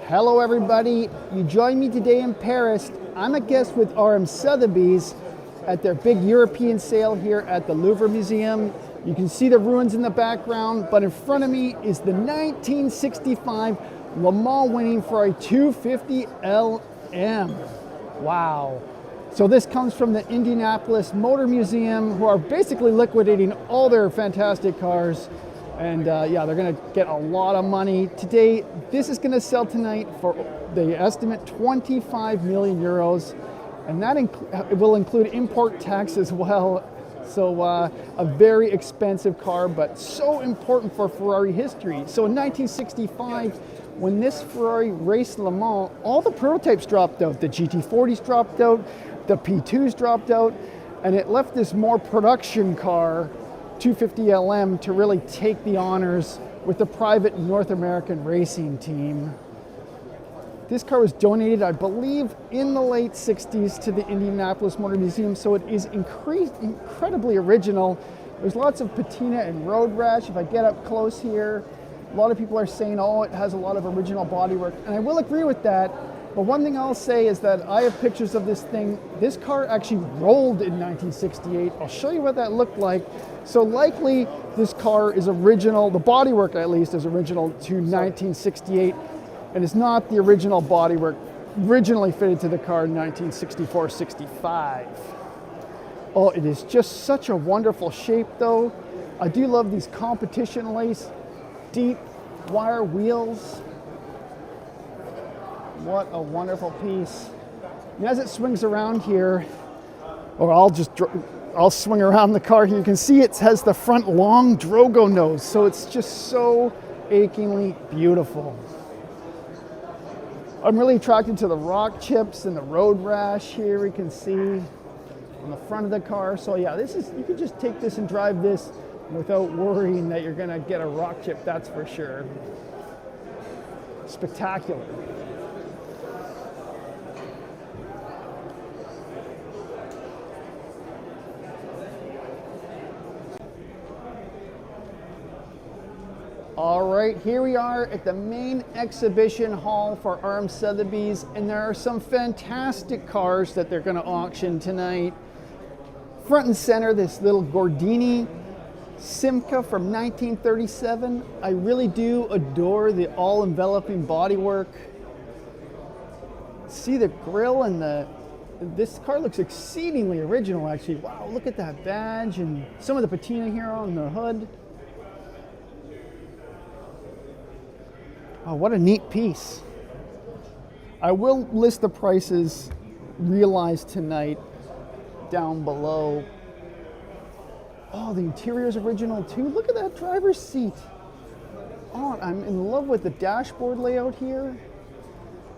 Hello everybody, you join me today in Paris. I'm a guest with RM Sotheby's at their big European sale here at the Louvre Museum. You can see the ruins in the background, but in front of me is the 1965 Le Mans winning Ferrari 250 LM. Wow. So this comes from the Indianapolis Motor Museum, who are basically liquidating all their fantastic cars. And yeah, they're gonna get a lot of money. Today, this is gonna sell tonight for the estimate 25 million euros. And that will include import tax as well. So a very expensive car, but so important for Ferrari history. So in 1965, when this Ferrari raced Le Mans, all the prototypes dropped out. The GT40s dropped out, the P2s dropped out, and it left this more production car, 250 LM, to really take the honors with the private North American racing team. This car was donated, I believe, in the late 60s to the Indianapolis Motor Museum, so it is incredibly original. There's lots of patina and road rash. If I get up close here, a lot of people are saying, oh, it has a lot of original bodywork, and I will agree with that. But one thing I'll say is that I have pictures of this thing. This car actually rolled in 1968. I'll show you what that looked like. So likely this car is original, the bodywork at least is original to 1968, and it's not the original bodywork originally fitted to the car in 1964-65. Oh, it is just such a wonderful shape though. I do love these competition lace, deep wire wheels. What a wonderful piece. And as it swings around here, or I'll swing around the car here, you can see it has the front long Drogo nose, so it's just so achingly beautiful. I'm really attracted to the rock chips and the road rash here we can see on the front of the car. So yeah, you could just take this and drive this without worrying that you're gonna get a rock chip, that's for sure. Spectacular. All right, here we are at the main exhibition hall for RM Sotheby's, and there are some fantastic cars that they're going to auction tonight. Front and center, this little Gordini Simca from 1937. I really do adore the all-enveloping bodywork. See the grille and this car looks exceedingly original actually. Wow, look at that badge and some of the patina here on the hood. Oh, what a neat piece. I will list the prices realized tonight down below. Oh, the interior is original too. Look at that driver's seat. Oh, I'm in love with the dashboard layout here,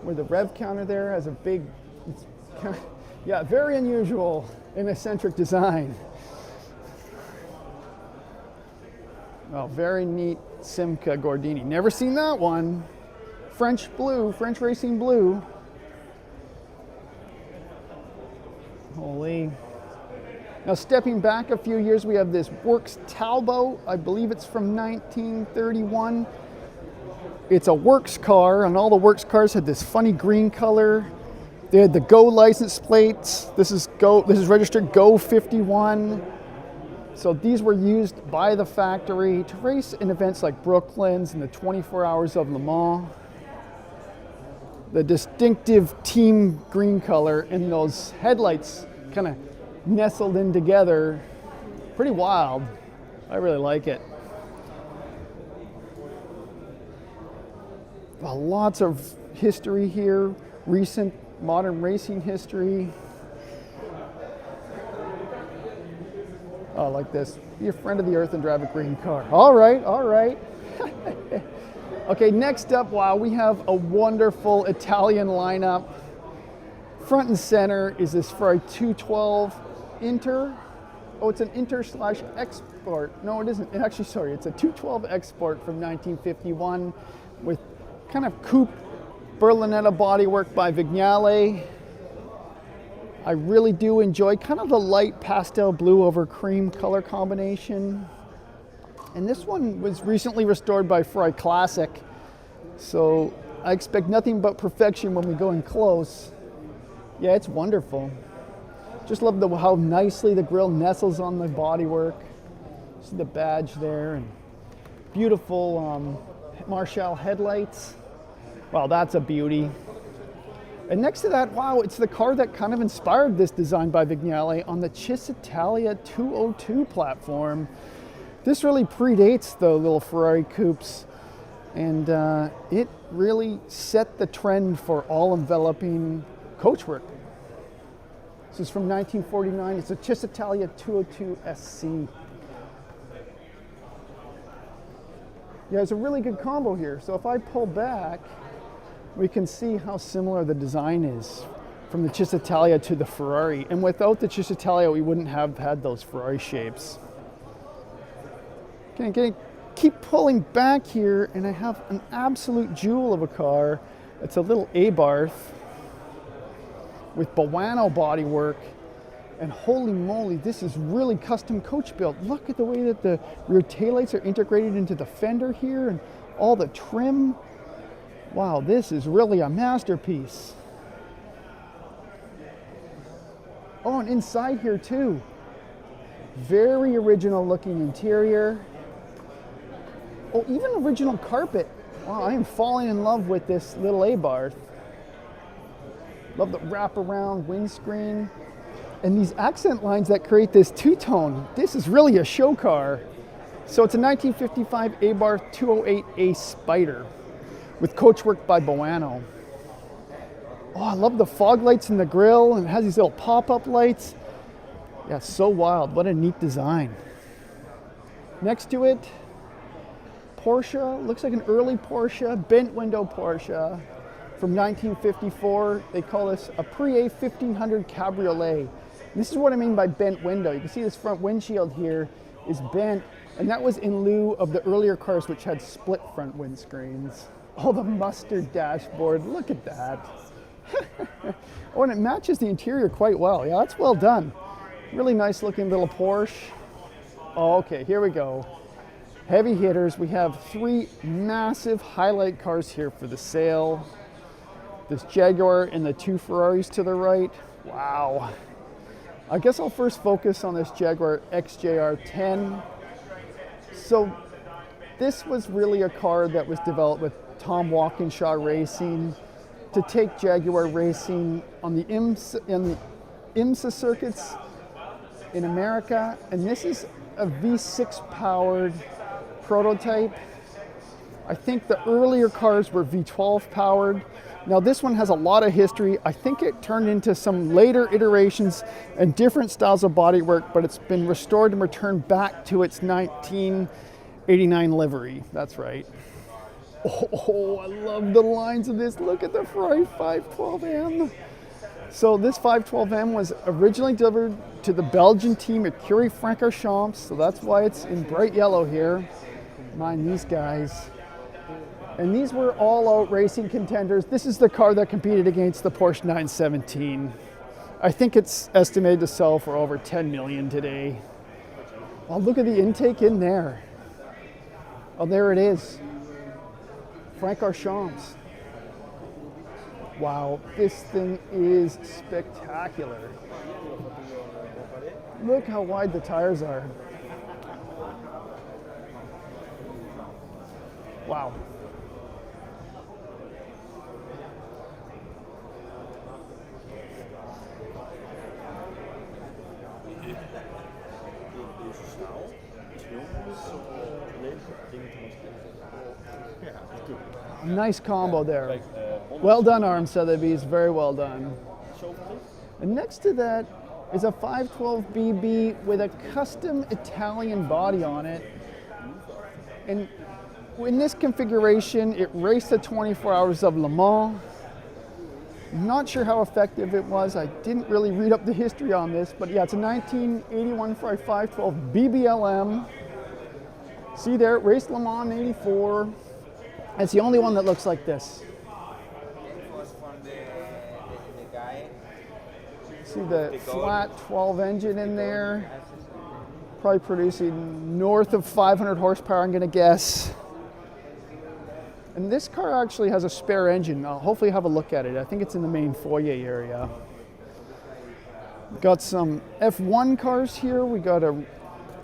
where the rev counter there has a big, yeah, very unusual and eccentric design. Oh, very neat Simca Gordini. Never seen that one. French blue, French racing blue. Holy. Now stepping back a few years, we have this Works Talbot. I believe it's from 1931. It's a Works car, and all the Works cars had this funny green color. They had the Go license plates. This is registered Go 51. So these were used by the factory to race in events like Brooklands and the 24 Hours of Le Mans. The distinctive team green color and those headlights kind of nestled in together. Pretty wild. I really like it. Lots of history here, recent modern racing history. Oh, like this. Be a friend of the earth and drive a green car. All right, all right. Okay, next up, wow, we have a wonderful Italian lineup. Front and center is this Ferrari 212 Inter. Oh, it's an Inter/Export. No, it isn't. Actually, sorry, it's a 212 Export from 1951 with kind of coupe Berlinetta bodywork by Vignale. I really do enjoy kind of the light pastel blue over cream color combination. And this one was recently restored by Ferrari Classic. So I expect nothing but perfection when we go in close. Yeah, it's wonderful. Just love how nicely the grille nestles on the bodywork. See the badge there, and beautiful Marshall headlights. Wow, that's a beauty. And next to that, wow, it's the car that kind of inspired this design by Vignale on the Cisitalia 202 platform. This really predates the little Ferrari coupes, and it really set the trend for all-enveloping coachwork. This is from 1949. It's a Cisitalia 202 SC. Yeah, it's a really good combo here. So if I pull back, we can see how similar the design is from the Cisitalia to the Ferrari. And without the Cisitalia, we wouldn't have had those Ferrari shapes. Okay, keep pulling back here, and I have an absolute jewel of a car. It's a little Abarth with Boano bodywork. And holy moly, this is really custom coach built. Look at the way that the rear taillights are integrated into the fender here and all the trim. Wow, this is really a masterpiece. Oh, and inside here too. Very original looking interior. Oh, even original carpet. Wow, I am falling in love with this little Abarth. Love the wraparound windscreen. And these accent lines that create this two-tone. This is really a show car. So it's a 1955 Abarth 208A Spider with coachwork by Boano. Oh, I love the fog lights in the grille, and it has these little pop-up lights. Yeah, it's so wild. What a neat design. Next to it, Porsche. Looks like an early Porsche, bent window Porsche from 1954. They call this a Pre-A 1500 Cabriolet. This is what I mean by bent window. You can see this front windshield here is bent, and that was in lieu of the earlier cars which had split front windscreens. Oh, the mustard dashboard, look at that. Oh, and it matches the interior quite well. Yeah, that's well done. Really nice looking little Porsche. Oh, okay, here we go. Heavy hitters. We have three massive highlight cars here for the sale. This Jaguar and the two Ferraris to the right. Wow. I guess I'll first focus on this Jaguar XJR10. So this was really a car that was developed with Tom Walkinshaw Racing to take Jaguar racing on the IMSA circuits in America. And this is a V6 powered prototype. I think the earlier cars were V12 powered. Now this one has a lot of history. I think it turned into some later iterations and different styles of bodywork, but it's been restored and returned back to its 1989 livery. That's right. Oh, I love the lines of this. Look at the Ferrari 512M. So this 512M was originally delivered to the Belgian team at Curie-Francorchamps, so that's why it's in bright yellow here. Mind these guys. And these were all-out racing contenders. This is the car that competed against the Porsche 917. I think it's estimated to sell for over 10 million today. Oh, look at the intake in there. Oh, there it is. Francorchamps. Wow, this thing is spectacular. Look how wide the tires are. Wow. Nice combo there. Well done, Arm Sotheby's, very well done. And next to that is a 512BB with a custom Italian body on it. And in this configuration, it raced the 24 hours of Le Mans. I'm not sure how effective it was. I didn't really read up the history on this, but yeah, it's a 1981 Ferrari 512 BBLM. See there, it raced Le Mans in 84. It's the only one that looks like this. See the flat 12 engine in there. Probably producing north of 500 horsepower, I'm gonna guess. And this car actually has a spare engine. I'll hopefully have a look at it. I think it's in the main foyer area. Got some F1 cars here. We got a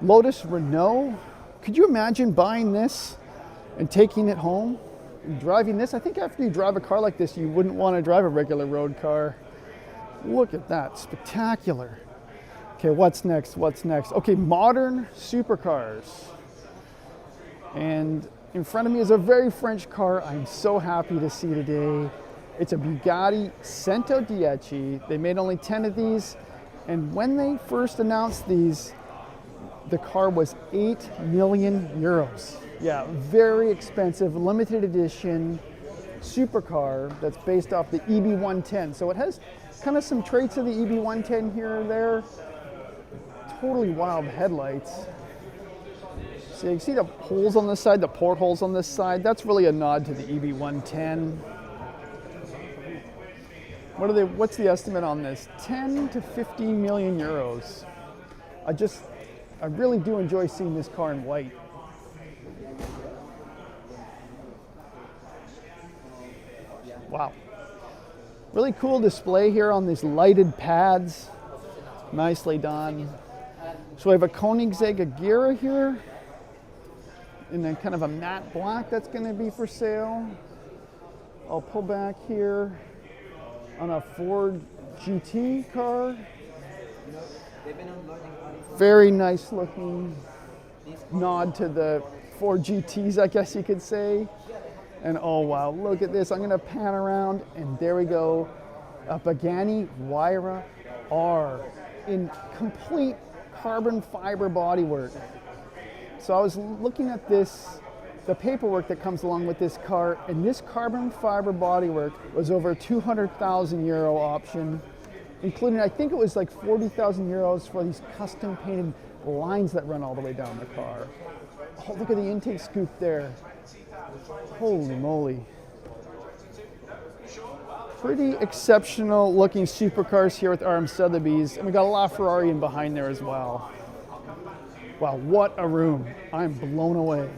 Lotus Renault. Could you imagine buying this and taking it home and driving this? I think after you drive a car like this, you wouldn't want to drive a regular road car. Look at that, spectacular. Okay, what's next? What's next? Okay, modern supercars. And in front of me is a very French car I'm so happy to see today. It's a Bugatti Cento Dieci. They made only 10 of these. And when they first announced these, the car was 8 million euros. Yeah, very expensive, limited edition supercar that's based off the EB110. So it has kind of some traits of the EB110 here or there. Totally wild headlights. So you can see the holes on this side, the portholes on this side. That's really a nod to the EB110. What's the estimate on this? 10 to 15 million euros. I really do enjoy seeing this car in white. Wow. Really cool display here on these lighted pads. Nicely done. So we have a Koenigsegg Agera here. And then kind of a matte black that's going to be for sale. I'll pull back here on a Ford GT car. Very nice looking nod to the Ford GTs, I guess you could say. And oh wow, look at this. I'm going to pan around and there we go. A Pagani Huayra R in complete carbon fiber bodywork. So I was looking at this, the paperwork that comes along with this car, and this carbon fiber bodywork was over 200,000 euro option, including I think it was like 40,000 euros for these custom painted lines that run all the way down the car. Oh, look at the intake scoop there. Holy moly. Pretty exceptional looking supercars here with RM Sotheby's, and we got a La Ferrari in behind there as well. Wow, what a room. I'm blown away.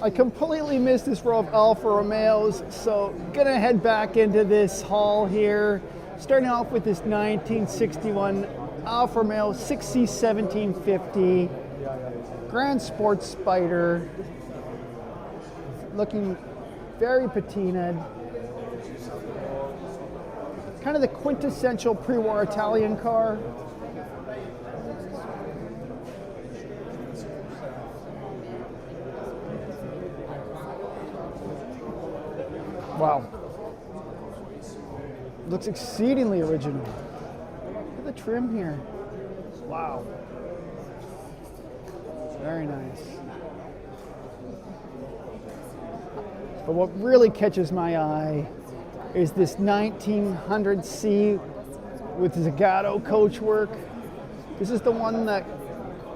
I completely missed this row of Alfa Romeos, so gonna head back into this hall here. Starting off with this 1961 Alfa Romeo 6C1750 Grand Sport Spider. Looking very patinaed. Kind of the quintessential pre-war Italian car. Wow. Looks exceedingly original. Look at the trim here. Wow. Very nice. But what really catches my eye is this 1900C with Zagato coachwork. This is the one that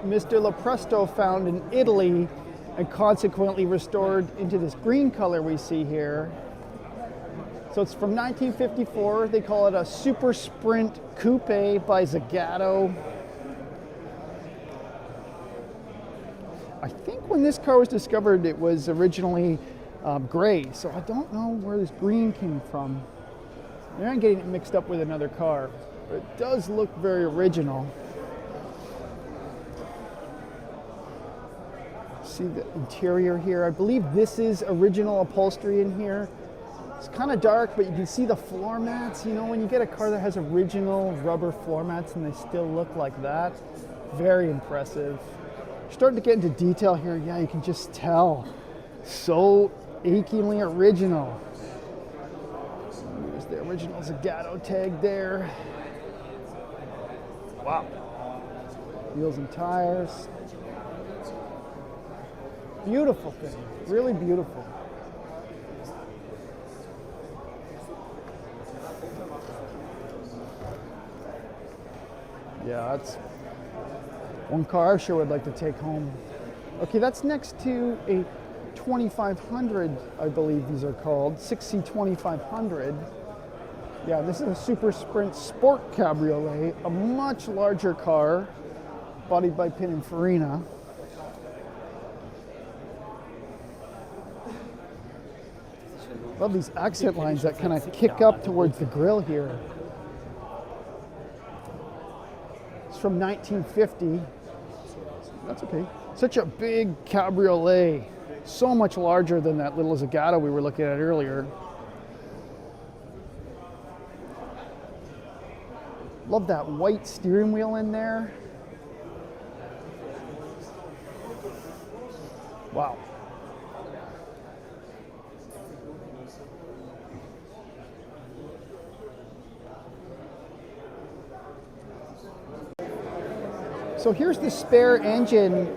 Mr. Lopresto found in Italy and consequently restored into this green color we see here. So it's from 1954. They call it a Super Sprint Coupe by Zagato. I think when this car was discovered, it was originally gray, so I don't know where this green came from. Maybe I'm getting it mixed up with another car, but it does look very original. See the interior here. I believe this is original upholstery in here. It's kind of dark, but you can see the floor mats. You know, when you get a car that has original rubber floor mats and they still look like that, very impressive. Starting to get into detail here. Yeah, you can just tell. So achingly original. There's the original Zagato tag there. Wow. Wheels and tires. Beautiful thing. Really beautiful. Yeah, that's one car I sure would like to take home. Okay, that's next to a 2500, I believe these are called, 6C2500. Yeah, this is a Super Sprint Sport Cabriolet, a much larger car, bodied by Pininfarina. Love these accent lines that kind of kick up towards the grill here. It's from 1950. That's okay. Such a big cabriolet. So much larger than that little Zagato we were looking at earlier. Love that white steering wheel in there. Wow. So here's the spare engine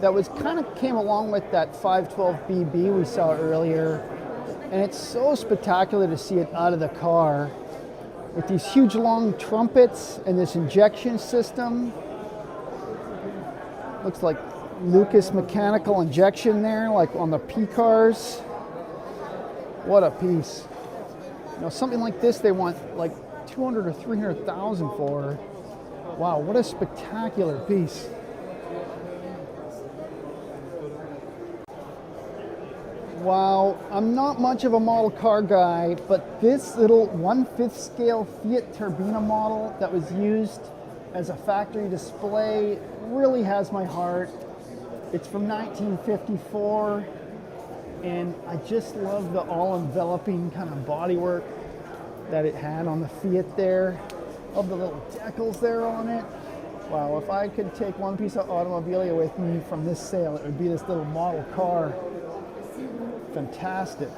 that was kind of came along with that 512BB we saw earlier. And it's so spectacular to see it out of the car with these huge long trumpets and this injection system. Looks like Lucas mechanical injection there, like on the P cars. What a piece. You know, something like this they want like 200 or 300,000 for. Wow, what a spectacular piece. Wow, I'm not much of a model car guy, but this little 1/5 scale Fiat Turbina model that was used as a factory display really has my heart. It's from 1954, and I just love the all-enveloping kind of bodywork that it had on the Fiat there. Love the little decals there on it. Wow, if I could take one piece of automobilia with me from this sale, it would be this little model car. Fantastic.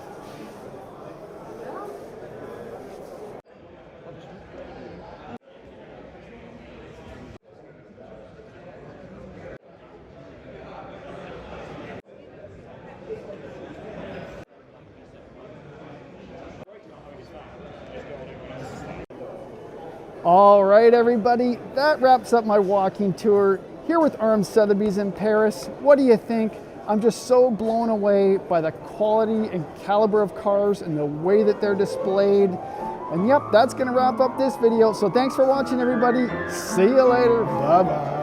All right, everybody, that wraps up my walking tour here with Sotheby's in Paris. What do you think? I'm just so blown away by the quality and caliber of cars and the way that they're displayed. And yep, that's gonna wrap up this video. So thanks for watching, everybody. See you later. Bye-bye.